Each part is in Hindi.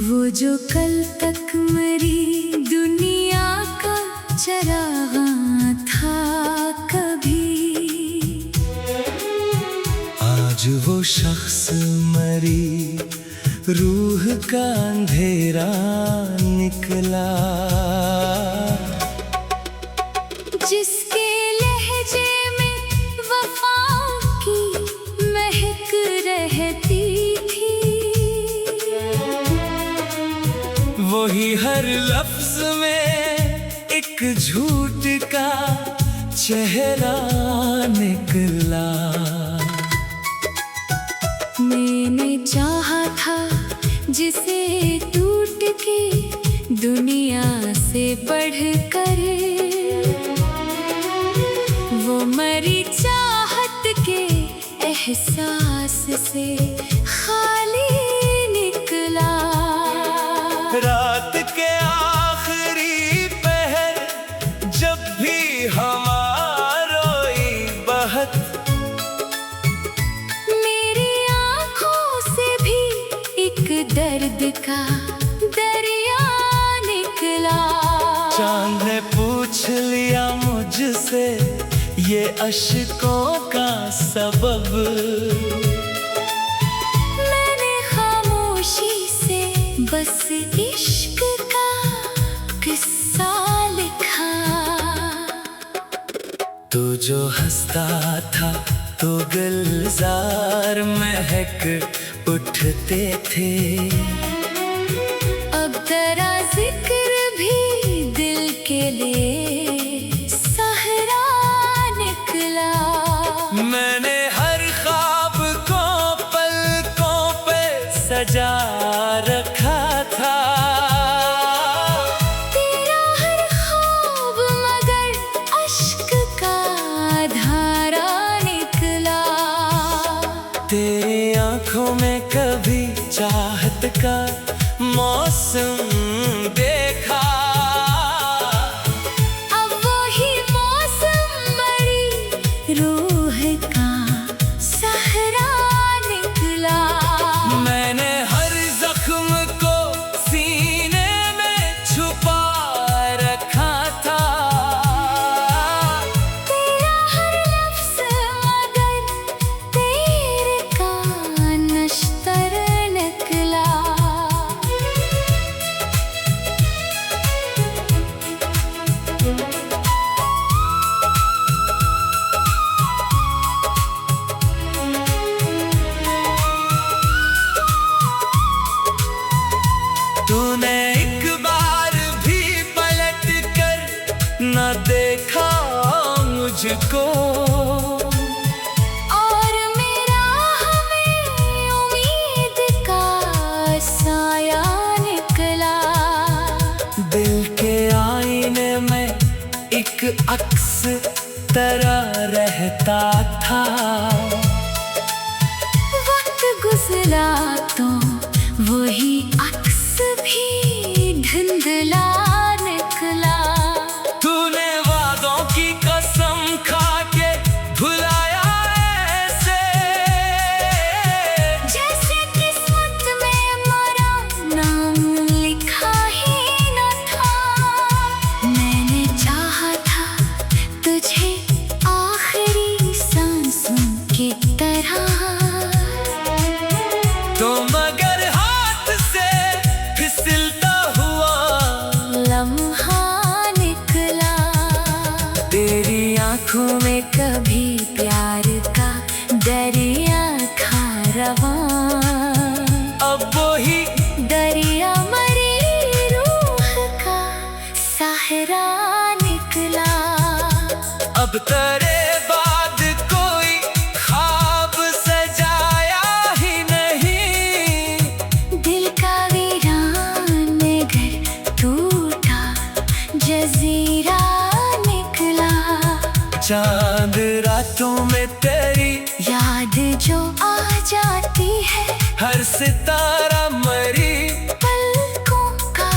वो जो कल तक मरी दुनिया का चरागा था कभी, आज वो शख्स मरी, रूह का अंधेरा निकला। जिसके लहजे में वफा की महक रहती थी, वही हर लफ्ज में एक झूठ का चेहरा निकला। मैंने चाहा था जिसे टूट के दुनिया से बढ़कर, वो मरी चाहत के एहसास से खाली निकला। रात के आखिरी पहर जब भी हमारी बहत, मेरी आँखों से भी एक दर्द का दरिया निकला। चांद ने पूछ लिया मुझसे ये अश्कों का सबब, मैंने खामोशी से बस इश्क का किस्सा लिखा। तू जो हंसता था तो गुलजार महक उठते थे, अब जरा जिक्र भी दिल के लिए सहरा निकला। मैंने हर ख्वाब को पलकों पे सजा रखा था, तेरा हर ख्वाब मगर अश्क का धारा निकला। तेरी आंखों में कभी चाहत का मौसम देखा, अब वही मौसम मरी रूह का सहरा निकला। मैंने हर जख्म को सीने में छुपा रखा था, तेरा हर लफ्ज़ मगर तेरे का नश्तर निकला। तूने एक बार भी पलट कर न देखा मुझको, और मेरा हमें उम्मीद का साया निकला। दिल के आईने में एक अक्स तरह रहता था, वक्त गुजरा तो वही अक्स भी धुंधला निकला। तूने वादों की कसम खा के भुलाया ऐसे, जैसे किस्मत में मरा नाम लिखा ही न था। मैंने चाहा था तुझे आखिरी सांसों की तरह, तो मगर हाथ से फिसलता हुआ लम्हा निकला। तेरी आंखों में कभी प्यार का दरिया था रवां, अब वही दरिया मरी रूह का सहरा निकला। अब तेरे बाद कोई ख्वाब सजाया ही नहीं, दिल का वीरान घर टूटा जजीरा निकला। चांद रातों में तेरी याद जो आ जाती है, हर सितारा मरी पलकों का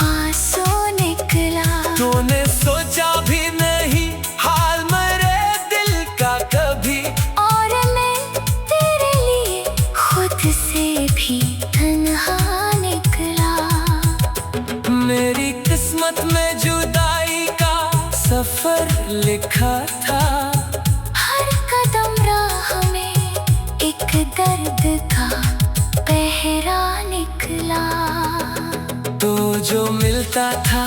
आंसू निकला। तूने सोचा भी नहीं हाल मरे दिल का कभी, और मैं तेरे लिए खुद से भी तन्हा निकला। किस्मत में जुदाई का सफर लिखा था। हर कदम राह में एक दर्द का पहरा निकला। तो जो मिलता था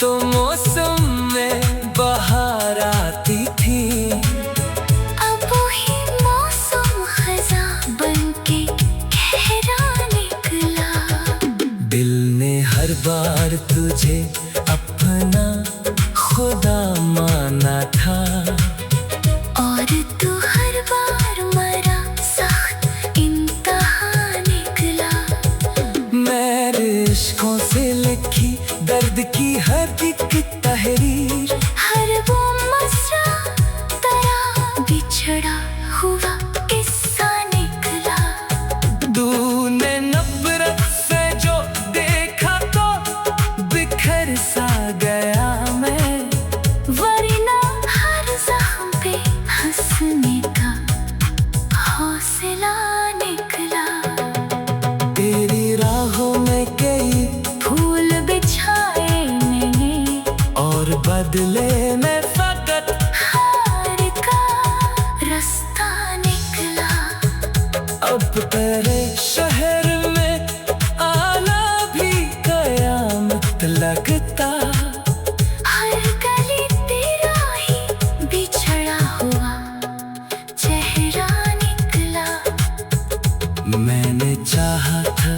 तो मौसम में बहार आती थी। अब वही मौसम खज़ां बनके गहरा निकला। दिल ने हर बार तुझे अपना खुदा माना था। और तू हर बार मरा सख्त इंतहा निकला। मेरे इश्कों से लिखी दर्द की हर एक तहरीर, हर वो मसरा तेरा बिछड़ा हुआ किस्सा निकला। तूने नफरत से जो देखा तो बिखर सा गया मैं। वरना हर जख्म पे हंसने का हौसला निकला। तेरी राहों में कई फूल बिछाए मैंने और बदले में फकत हार का रास्ता निकला। अब तेरे शहर में आना भी कयामत लगता। हर गली तेरा ही बिछड़ा हुआ चेहरा निकला। मैंने चाहा था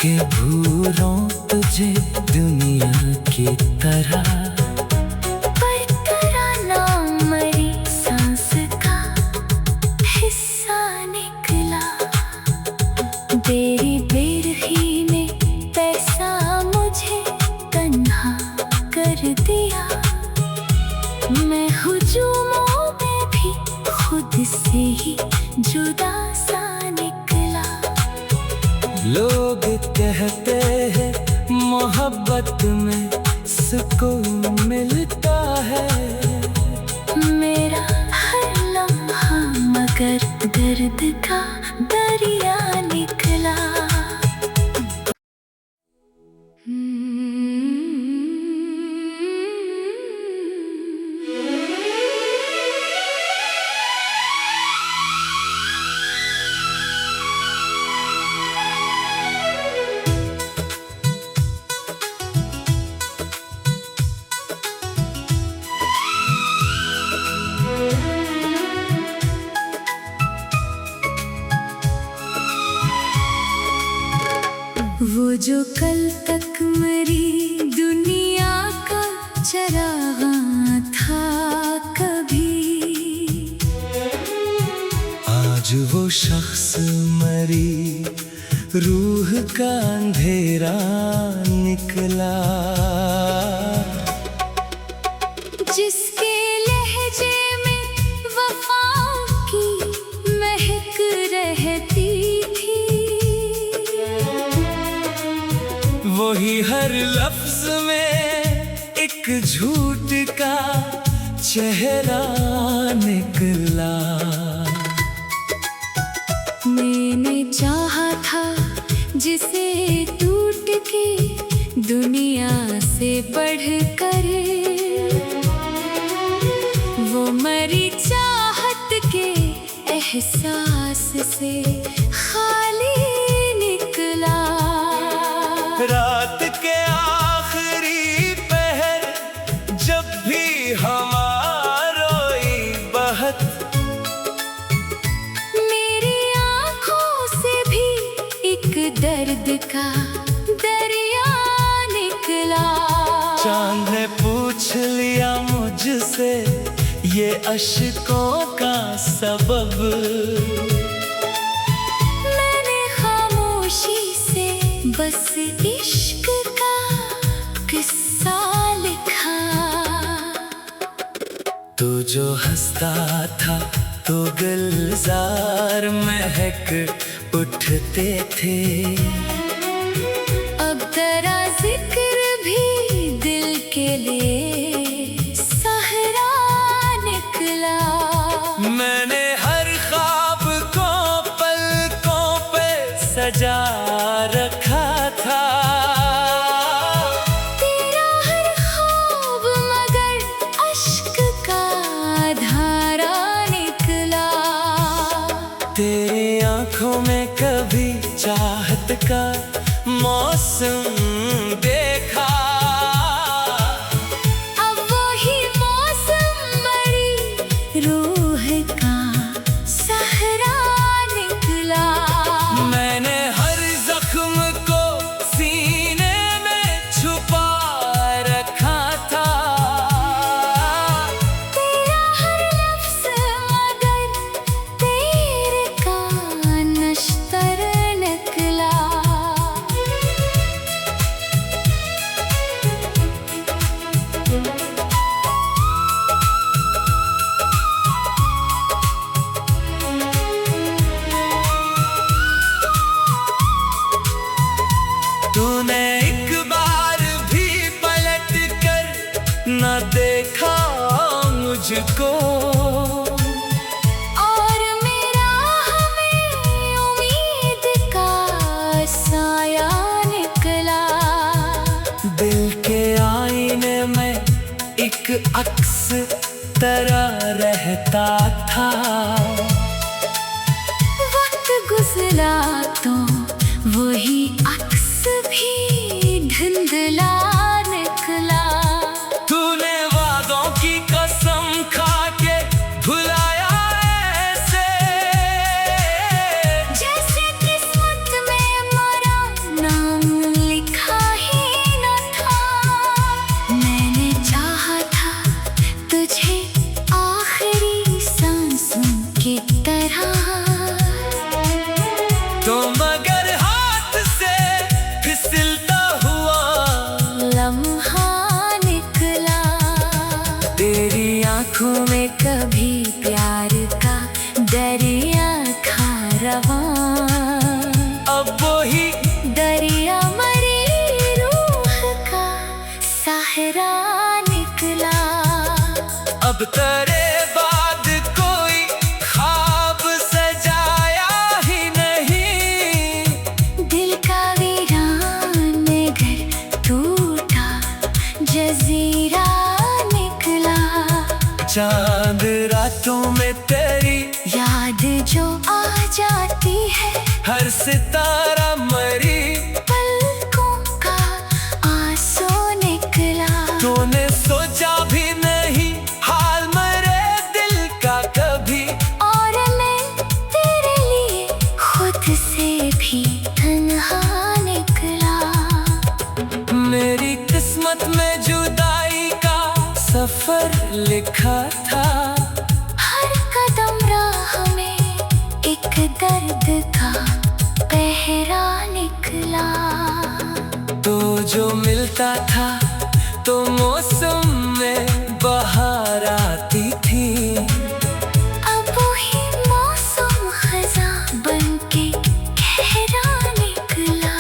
कि भूलूं तुझे दुनिया की तरह, पर तेरा नाम मरी सांस का हिस्सा निकला। तेरी बेरही ने पैसा मुझे तन्हा कर दिया। मैं हुजूमों में भी खुद से ही जुदा सा निकला। लोग कहते हैं मोहब्बत में सुकून मिलता है। मेरा हर लम्हा मगर दर्द का दरिया निकला। वो जो कल तक मरी दुनिया का चरागा था कभी, आज वो शख्स मरी रूह का अंधेरा निकला। जिसके लहजे में वफा की महक रहती थी। वही हर लफ्ज में एक झूठ का चेहरा निकला। मैंने चाहा था जिसे टूट के दुनिया से बढ़ कर, वो मरी चाहत के एहसास से खाली निकला। रात के आखिरी पहर जब भी हमारी बहत, मेरी आँखों से भी एक दर्द का दरिया निकला। चांद ने पूछ लिया मुझसे ये अश्कों का सबब। मैंने खामोशी से बस इश्क का किस्सा लिखा। तू जो हंसता था तो गुलजार महक उठते थे। अब तेरा जिक्र भी दिल के लिए सहरा निकला। मैंने हर ख्वाब को पलकों पे सजा रखा था। तेरा मौसम देखा। अब वही मौसम मरी रूह का सहरा निकला। मैंने हर जख्म को सीने में छुपा रखा था। तेरा हर लफ्ज़ मगर तेरे का नश्तर निकला। तूने एक बार भी पलट कर न देखा मुझको। और मेरा हमें उम्मीद का साया निकला। दिल के आईने में एक अक्स तरह रहता था। वक्त गुजरा तो वही अक्स भी धुंधला निकला। तूने वादों की कसम खा के भुलाया ऐसे, जैसे किस्मत में मेरा नाम लिखा ही न था। मैंने चाहा था तुझे आखिरी सांसों की तरह। तो मगर हाथ से फिसलता हुआ लम्हा निकला। तेरी आँखों में कभी प्यार का दरिया था रवां। अब वही दरिया मरी रूह का सहरा निकला। अब तेरे बाद कोई ख्वाब सजाया ही नहीं। दिल का वीरान घर टूटा जजीरा निकला। चांद रातों में तेरी याद जो आ जाती है, हर सितारा मरी पलकों का आंसू निकला। तूने सोचा भी नहीं हाल मरे दिल का कभी। और मैं तेरे लिए खुद से भी तन्हा निकला। मेरी किस्मत में जुदाई का सफर लिखा था। हर कदम राह में एक दर्द का पहरा निकला। तो जो मिलता था तो मौसम में बहार आती थी। अब वही मौसम खज़ां बनके गहरा निकला।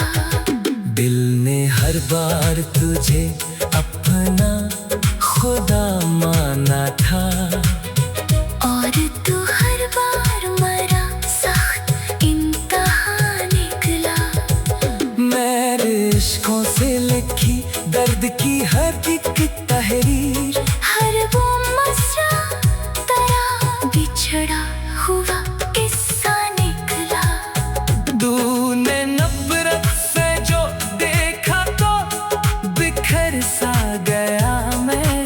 दिल ने हर बार तुझे अपना खुदा माना था। और तू हर बार मरा सख्त इम्तिहान निकला। मेरे इश्कों से लिखी दर्द की हर एक तहरीर, हर वो मसरा तेरा बिछड़ा हुआ किस्सा निकला। तूने नफरत से जो देखा तो बिखर सा गया मैं।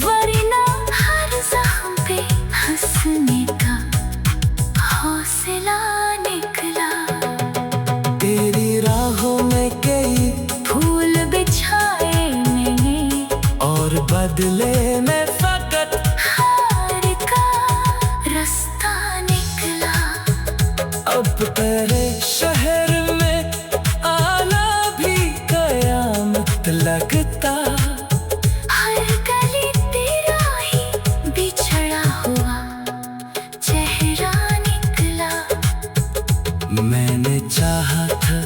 वरना हर जख्म पे हंसने का हौसला निकला। तेरी राहों में कई फूल बिछाए मैंने और बदले में फकत हार का रास्ता निकला। अब तेरे शहर में आना भी कयामत लगता। हर गली तेरा ही बिछड़ा हुआ चेहरा निकला। मैंने चाहा था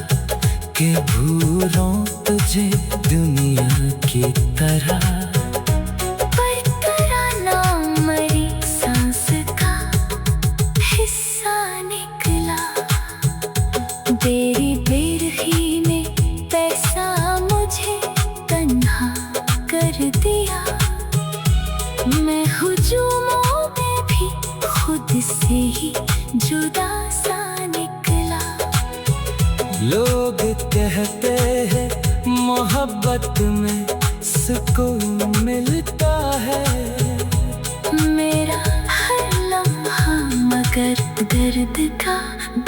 कि भूलूं तुझे दुनिया की तरह। पर तेरा नाम मरी सांस का हिस्सा निकला। तेरी बेरखी ने पैसा मुझे तन्हा कर दिया। मैं हुजूमों में भी खुद से ही जुदा सा निकला। लोग कहते हैं मोहब्बत में सुकून मिलता है। मेरा हर लम्हा मगर दर्द का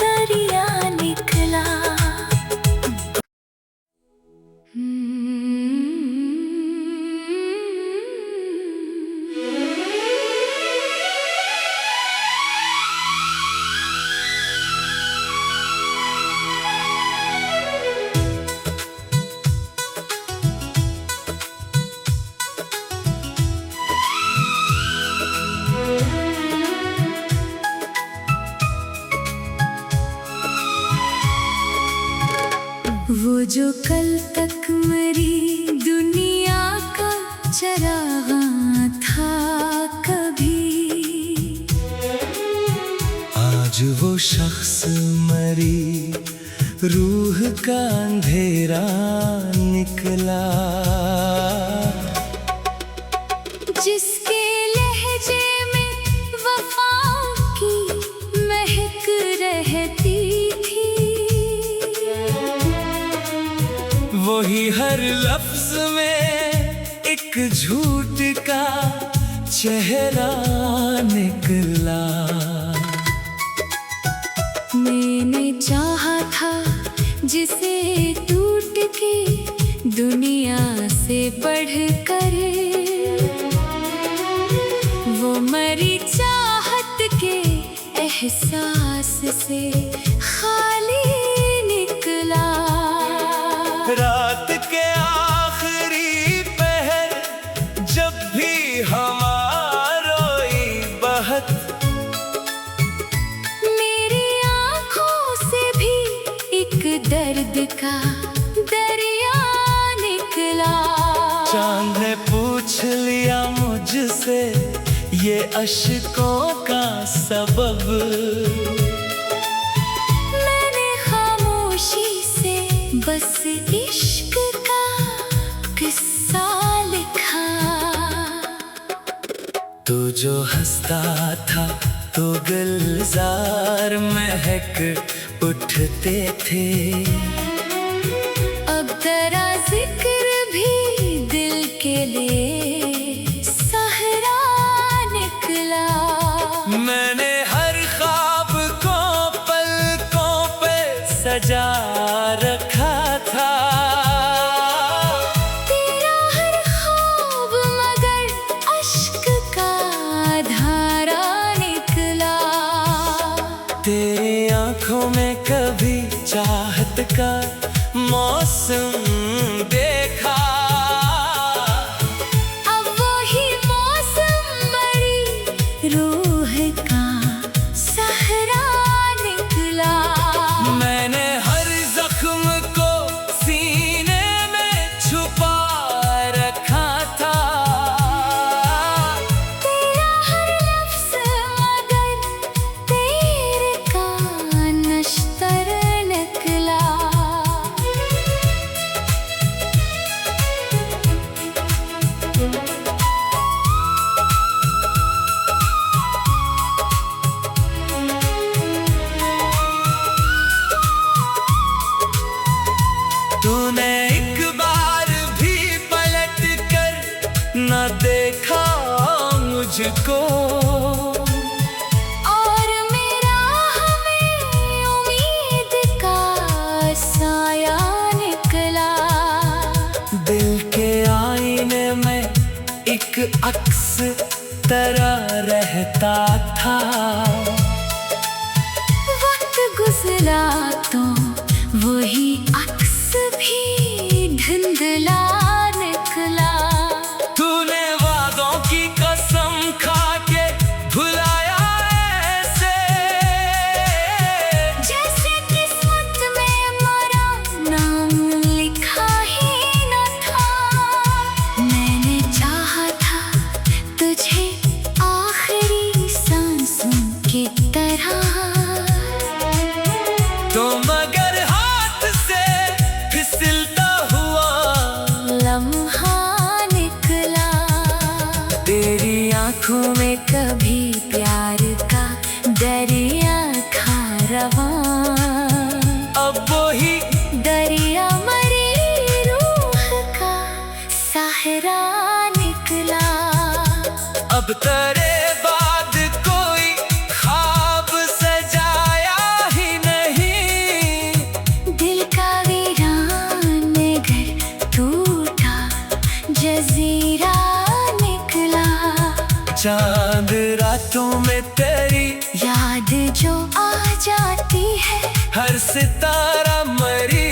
दरिया निकला। वो जो कल तक मरी दुनिया का चराग था कभी, आज वो शख्स मरी रूह का अंधेरा निकला। जिसके लहजे में वफा की महक रहती थी, वही हर लफ्ज में एक झूठ का चेहरा निकला। मैंने चाहा था जिसे टूट के दुनिया से बढ़कर, वो मरी चाहत के एहसास से खाली निकला। रात के आखिरी पहर जब भी हमारी बहत, मेरी आँखों से भी एक दर्द का दरिया निकला। चांद ने पूछ लिया मुझसे ये अश्कों का सबब, मैंने खामोशी से बस इश्क का किस्सा लिखा। तू जो हंसता था तो गुलजार महक उठते थे, अब जरा जिक्र भी दिल के लिए सहरा निकला। मैंने हर ख्वाब को पलकों पे सजा रखा था। तेरा हर ख्वाब मगर अश्क का धारा निकला। तेरी आंखों में कभी चाहत का मौसम देखा, अब वही मौसम मरी रूह का सहरा निकला। मैंने हर जख्म को सीने में छुपा रखा था। तेरा हर लफ्ज़ मगर तेरे का नश्तर निकला। तूने एक बार भी पलट कर न देखा मुझको, और मेरा हमें उम्मीद का साया निकला। दिल के आईने में एक अक्स तरह रहता था। वक्त गुजरा तो वही अक्स भी धुंधला निकला। तूने वादों की कसम खा के भुलाया ऐसे, जैसे किस्मत में मरा नाम लिखा ही न था। मैंने चाहा था तुझे आखिरी सांसों की तरह, तो मगर हाथ से फिसलता हुआ लम्हा निकला। तेरी आँखों में कभी प्यार का दरिया था रवां, अब वही दरिया मरी रूह अब तेरे बाद कोई ख्वाब सजाया ही नहीं। दिल का वीरान घर टूटा, जजीरा निकला। चांद रातों में तेरी याद जो आ जाती है, हर सितारा मरी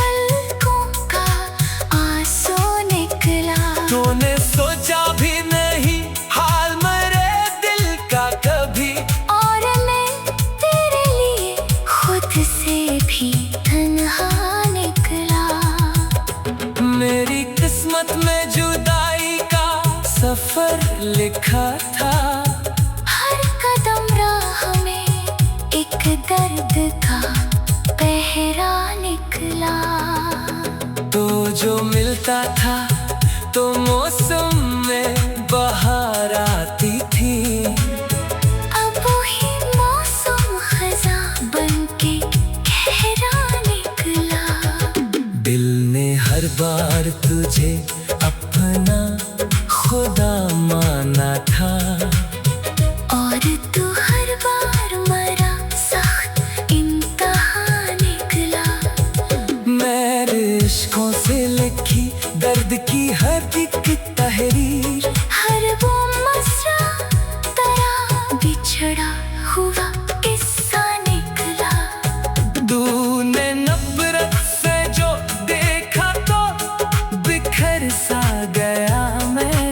पलकों का आंसू निकला। तूने सोचा भी नहीं हाल मरे दिल का कभी, और मैं तेरे लिए खुद से भी तन्हा निकला। मेरी किस्मत में जुदाई का सफर लिखा था। हर कदम राह में एक दर्द का पहरा निकला। तो जो मिलता था तो मौसम में बहार आती थी। अब वही मौसम खज़ां बनके गहरा निकला। दिल ने हर बार तुझे अपना खुदा माना था, और तू हर बार मरा सख्त इम्तिहान निकला। मेरे इश्कों से लिखी दर्द की हर एक तहरीर, हर वो मसरा तेरा बिछड़ा हुआ किस्सा निकला। तूने नफरत से जो देखा तो बिखर सा गया मैं,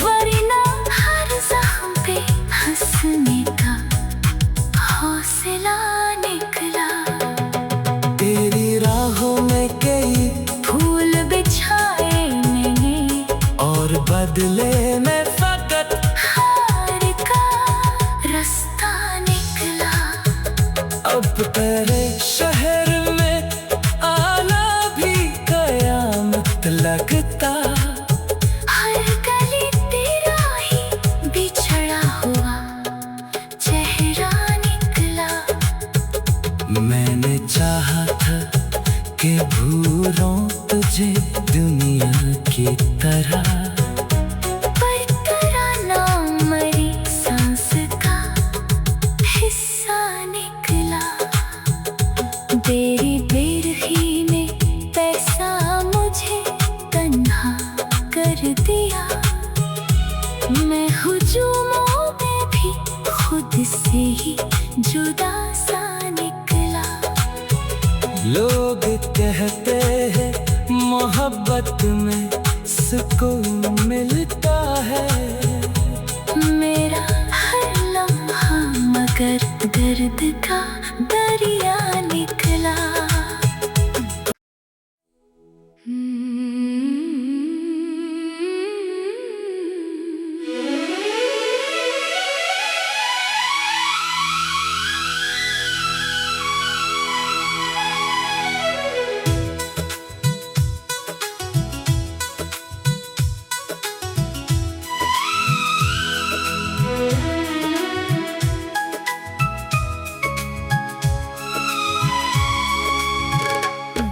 वरना हर जख्म पे हंसने का हौसला निकला। तेरी राहों में कई फूल बिछाए मैंने, और बदले में फकत हार का रास्ता निकला। अब तेरे शहर में आना भी कयामत लगता। हर गली तेरा ही बिछड़ा हुआ चेहरा निकला। मैंने चाहा था कि भूलों तुझे दुनिया की तरह, पर तेरा नाम मरी सांस का हिस्सा निकला। तेरी बेरही ने पैसा मुझे तन्हा कर दिया। मैं हुजूमों में भी खुद से ही जुदा सा निकला। लोग कहते हैं मोहब्बत में सुकून मिलता है। मेरा हर लम्हा मगर दर्द का दरिया निकला।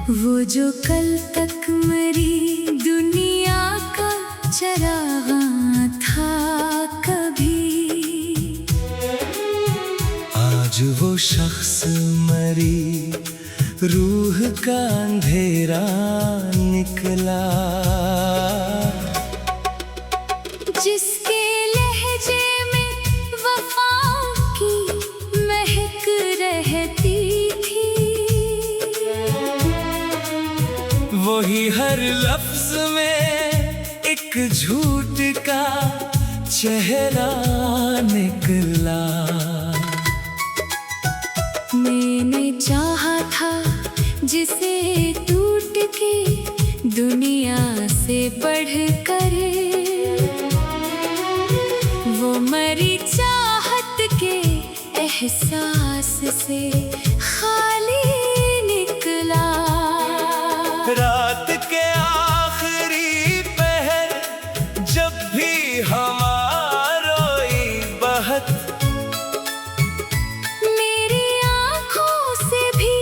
वो जो कल तक मेरी दुनिया का चरागा था कभी, आज वो शख्स मरी रूह का अंधेरा निकला। जिसके लहजे में वफा की महक रहती थी, वही हर लफ्ज में एक झूठ का चेहरा निकला। मैंने चाहा था जिसे टूट के दुनिया से बढ़कर, वो मरी चाहत के एहसास से खाली निकला। रात के आखिरी पहर जब भी हमारी बहत, मेरी आँखों से भी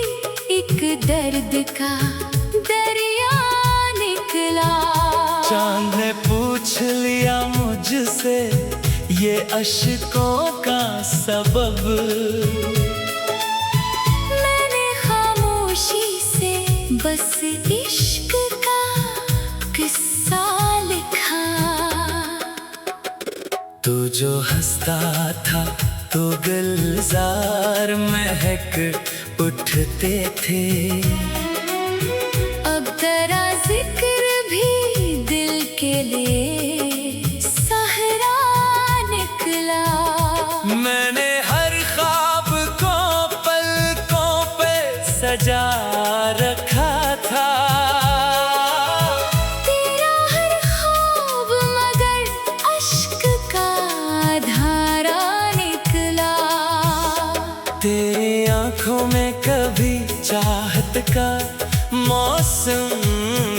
एक दर्द का दरिया निकला। चांद ने पूछ लिया मुझसे ये अश्कों का सबब। मैंने खामोशी से बस इश्क का किस्सा लिखा। तू जो हंसता था तो गुलजार महक उठते थे। अब तेरा जिक्र भी दिल के लिए सहरा निकला। मैंने हर ख्वाब को पलकों पे सजा रखा था। तेरा हर ख्वाब मगर अश्क का धारा निकला। तेरी आंखों में कभी चाहत का मौसम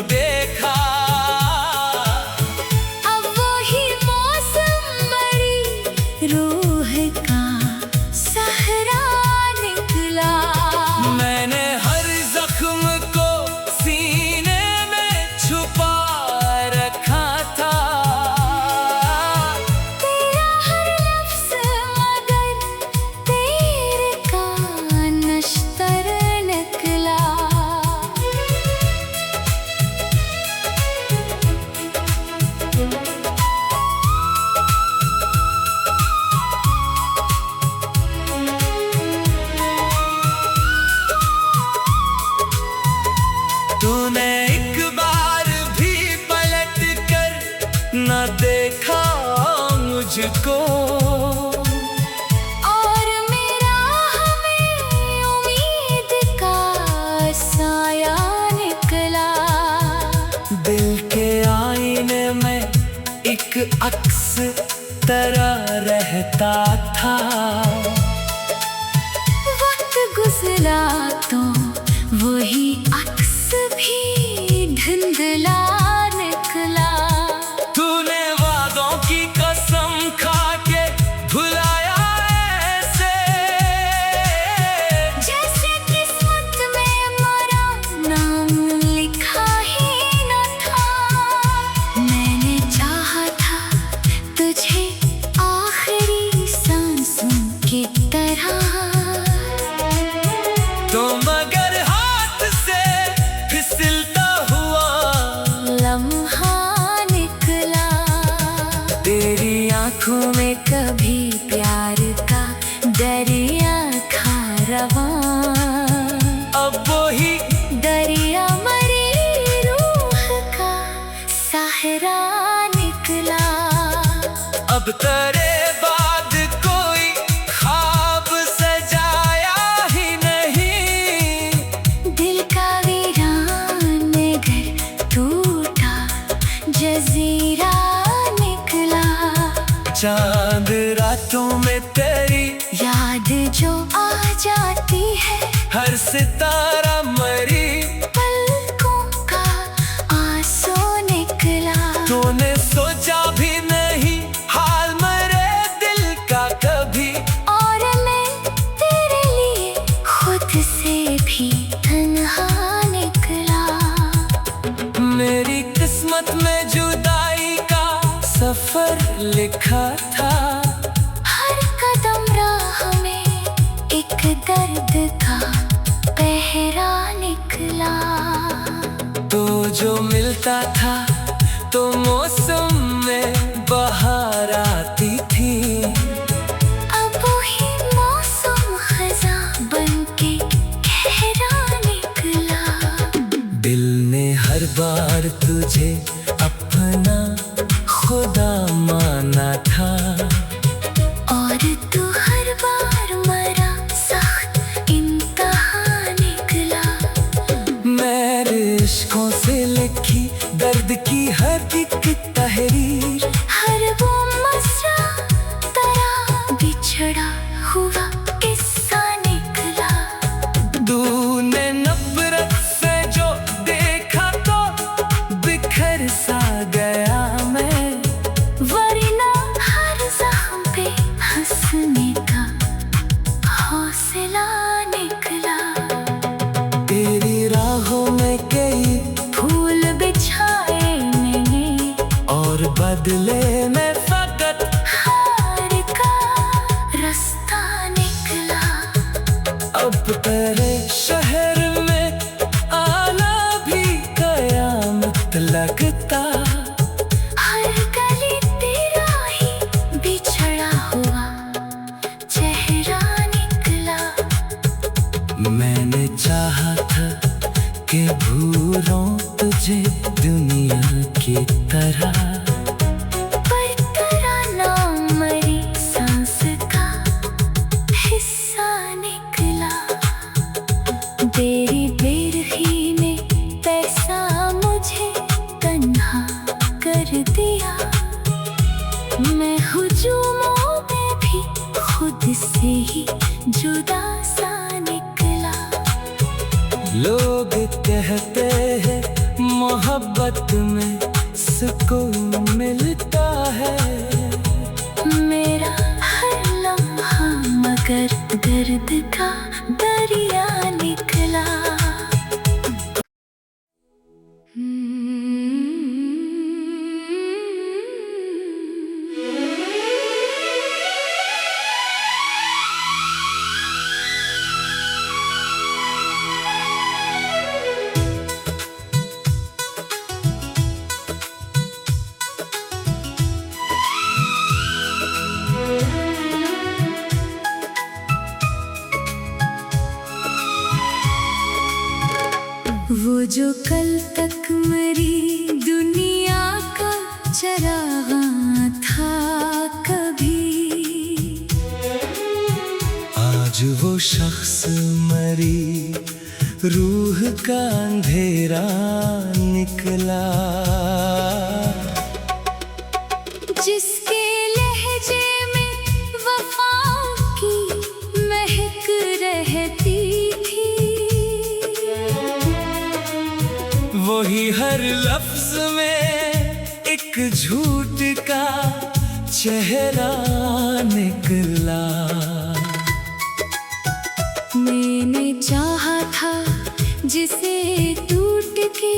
देखा। अब वही मौसम मरी रूह का सहरा निकला। मैंने हर जख्म को सीने में छुपा रखा था। तेरा हर लफ्ज़ मगर तेरे का नश्तर निकला। तूने एक बार भी पलट कर न देखा मुझको। और मेरा हमें उम्मीद का साया निकला। दिल के आईने में एक अक्स तरह रहता था। वक्त गुजरा तो वही अक्स भी धुंधला निकला। तूने वादों की कसम खा के भुलाया ऐसे, जैसे किस्मत में मरा नाम लिखा ही न था। मैंने चाहा था तुझे आखिरी सांसों की तरह। तो मगर हाथ से फिसलता हुआ लम्हा निकला। तेरी आँखों में कभी प्यार का दरिया था रवां। अब वही दरिया मरी रूह का सहरा निकला। अब तेरे बाद कोई ख्वाब सजाया ही नहीं। दिल का वीरान घर टूटा जजीरा निकला। चांद रातों में तेरी याद जो आ जाती है, हर सितारा मरी पलकों का आंसू निकला। तूने सोचा भी नहीं हाल मेरे दिल का कभी। और मैं तेरे लिए खुद से भी तन्हा निकला। मेरी किस्मत में जुदाई का सफर लिखा था। हर कदम राह में एक दर्द का पहरा निकला। तो जो मिलता था तो मौसम में बहार आती थी। अब वही मौसम खज़ां बनके गहरा निकला। दिल ने हर बार तुझे अपना खुदा माना था। और तू हर बार मरा सख्त इम्तिहान निकला। मेरे इश्कों से लिखी दर्द की हर एक तहरीर, हर वो मसरा तेरा बिछड़ा हुआ किस्सा निकला। तूने नफरत से जो देखा तो बिखर सा गया मैं। वरना हर जख्म पे हंसने का हौसला निकला। तेरी राहों में कई फूल बिछाए मैंने और बदले में फकत हार वक्त लगता। हर गली तेरा ही बिछड़ा हुआ चेहरा निकला। मैंने चाहा था कि भूलों तुझे दुनिया की तरह, पर तराना मरी सांस का हिस्सा निकला। तेरी बेरखी ने पैसा मुझे तन्हा कर दिया। मैं हुजूमों में भी खुद से ही जुदा सा निकला। लोग कहते हैं मोहब्बत में सुकून मिलता है। मेरा हर लम्हा मगर दर्द का दरिया निकला। वो जो कल तक मरी दुनिया का चराग था कभी, आज वो शख्स मरी रूह का अंधेरा निकला। जिसके लहजे में वफा की महक रहती थी, वही हर लफ्ज में एक झूठ का चेहरा निकला। मैंने चाहा था जिसे टूट के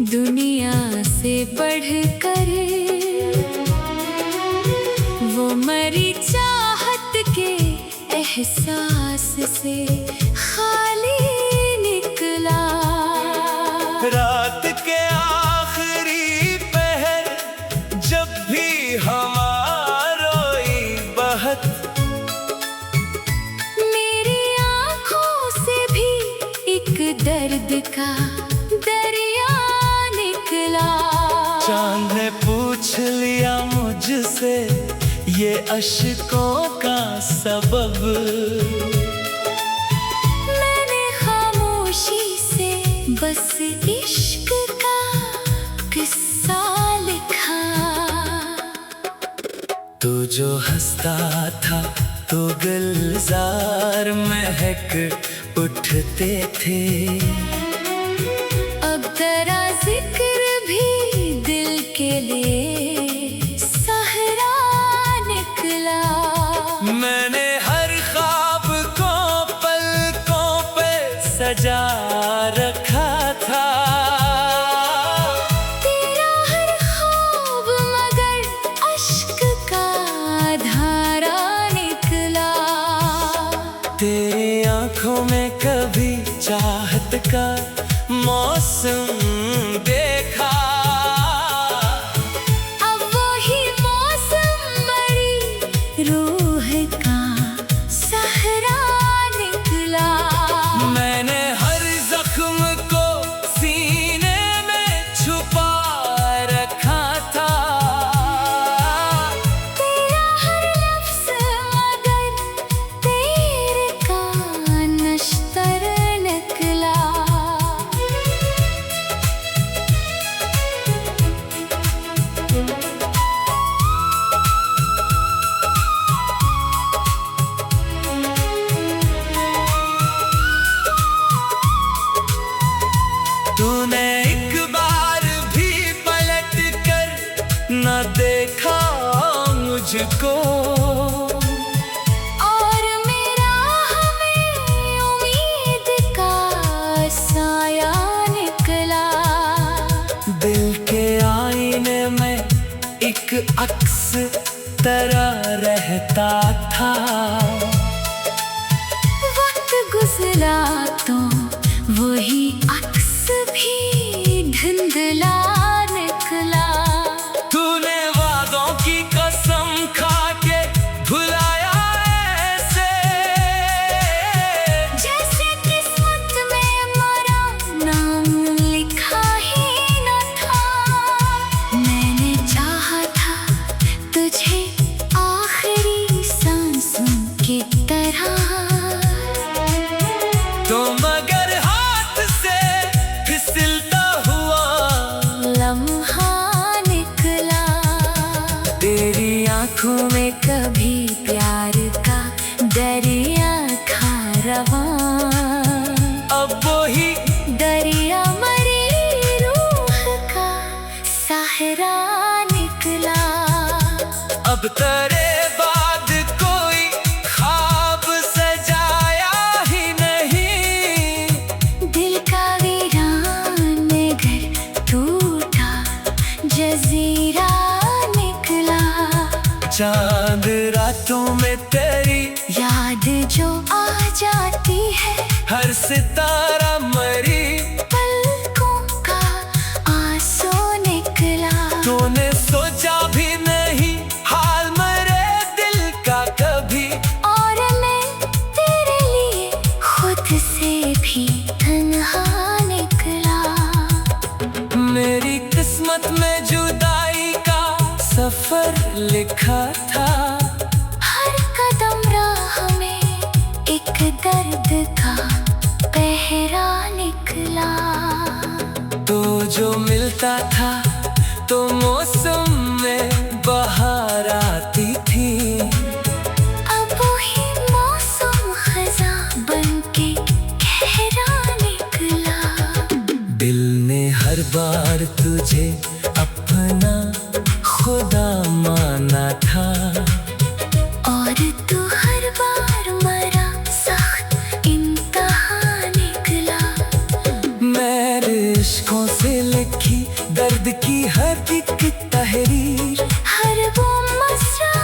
दुनिया से बढ़कर, वो मरी चाहत के एहसास से खाली निकला। रात के आखिरी पहर जब भी हमारी बहत, मेरी आँखों से भी एक दर्द का दरिया निकला। चांद ने पूछ लिया मुझसे ये अश्कों का सबब, मैंने खामोशी से बस इश्क का किस्सा लिखा। तू जो हंसता था तो गुलजार महक उठते थे। अब तेरा जिक्र भी दिल के लिए सहरा निकला। मैंने हर ख्वाब को पलकों पे सजा रखा था। तेरा हर ख्वाब मगर अश्क का धारा निकला। तेरी आंखों में कभी चाहत का मौसम देखा। अब वही मौसम मरी रूह का सहरा निकला। मैंने हर जख्म को सीने में छुपा रखा था। तेरा हर लफ्ज़ मगर तेरे का नश्तर निकला। तूने एक बार भी पलट कर न देखा मुझको, और मेरा हमें उम्मीद का साया निकला। दिल के आईने में एक अक्स तरह रहता था। वक्त गुजरा तो वही अक्स भी धुंधला आँखों में कभी प्यार का दरिया था रवां। अब वही दरिया मरी रूह का सहारा निकला। अब तेरे बाद कोई ख्वाब सजाया ही नहीं। दिल का वीरान घर टूटा जजीरा निकला। चांद रातों में तेरी याद जो आ जाती है, हर सितारा मरी पलकों का आंसू निकला। तूने सोचा भी नहीं हाल मरे दिल का कभी। और मैं तेरे लिए खुद से भी तन्हा निकला। मेरी किस्मत में जुदाई का सफर लिखा था। हर कदम राह में एक दर्द का पहरा निकला। तो जो मिलता था तो मौसम में बहार आती थी। अब वही मौसम खज़ां बनके गहरा निकला। दिल ने हर बार तुझे अपना खुदा माना था। और तू हर बार मरा सख्त इम्तिहान निकला। मेरे इश्कों से लिखी दर्द की हर एक तहरीर, हर वो मसरा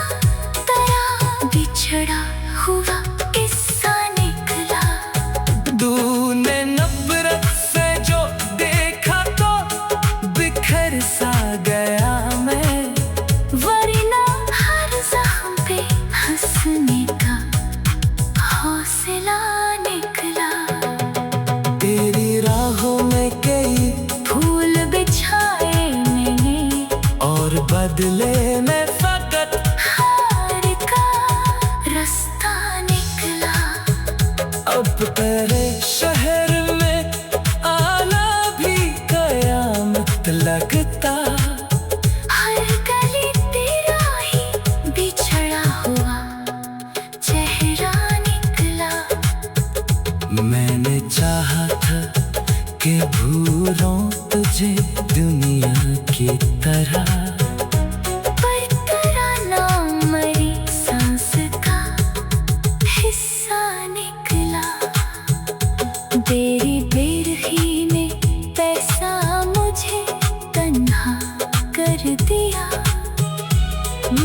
तेरा बिछड़ा हुआ किस्सा निकला। तूने नफरत से जो देखा तो बिखर सा गया मैं। वरना हर ज़ख्म पे हंसने का हौसला निकला। तेरी राहों में कई फूल बिछाए मैंने, और बदले में फकत हार का रास्ता निकला। अब तेरे शहर में आना भी कयामत लगता। हर गली तेरा ही बिछड़ा हुआ चेहरा निकला। मैंने चाहा था कि भूलूं तुझे दुनिया की तरह, पर तेरा नाम मरी सांस का हिस्सा निकला। तेरी बेरखी ने पैसा मुझे तन्हा कर दिया।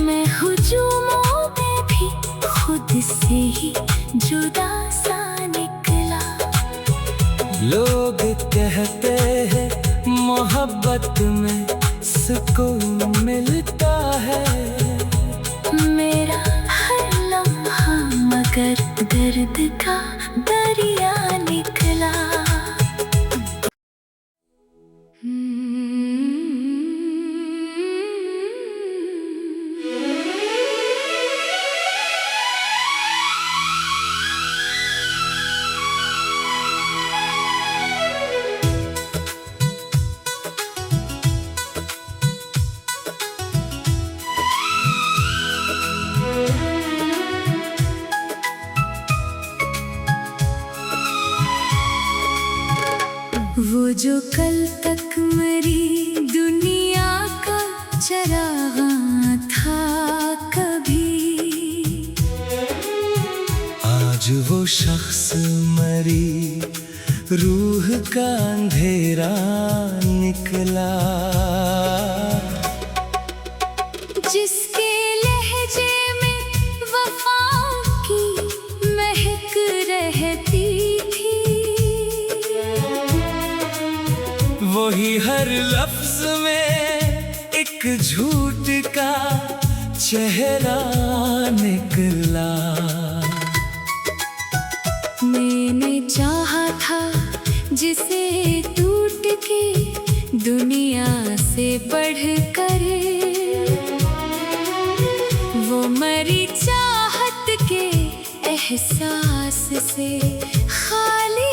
मैं हुजूमों में भी खुद से ही जुदा सा निकला। लोग कहते हैं मोहब्बत में सुकून मिलता है। मेरा हर लम्हा मगर दर्द का दरिया निकला। वो जो कल तक मरी दुनिया का चरागा था कभी, आज वो शख्स मरी रूह का अंधेरा निकला। जिसके लहजे में वफा की महक रहती थी। वही हर लफ्ज में एक झूठ का चेहरा निकला। मैंने चाहा था जिसे टूट के दुनिया से बढ़ कर, वो मरी चाहत के एहसास से खाली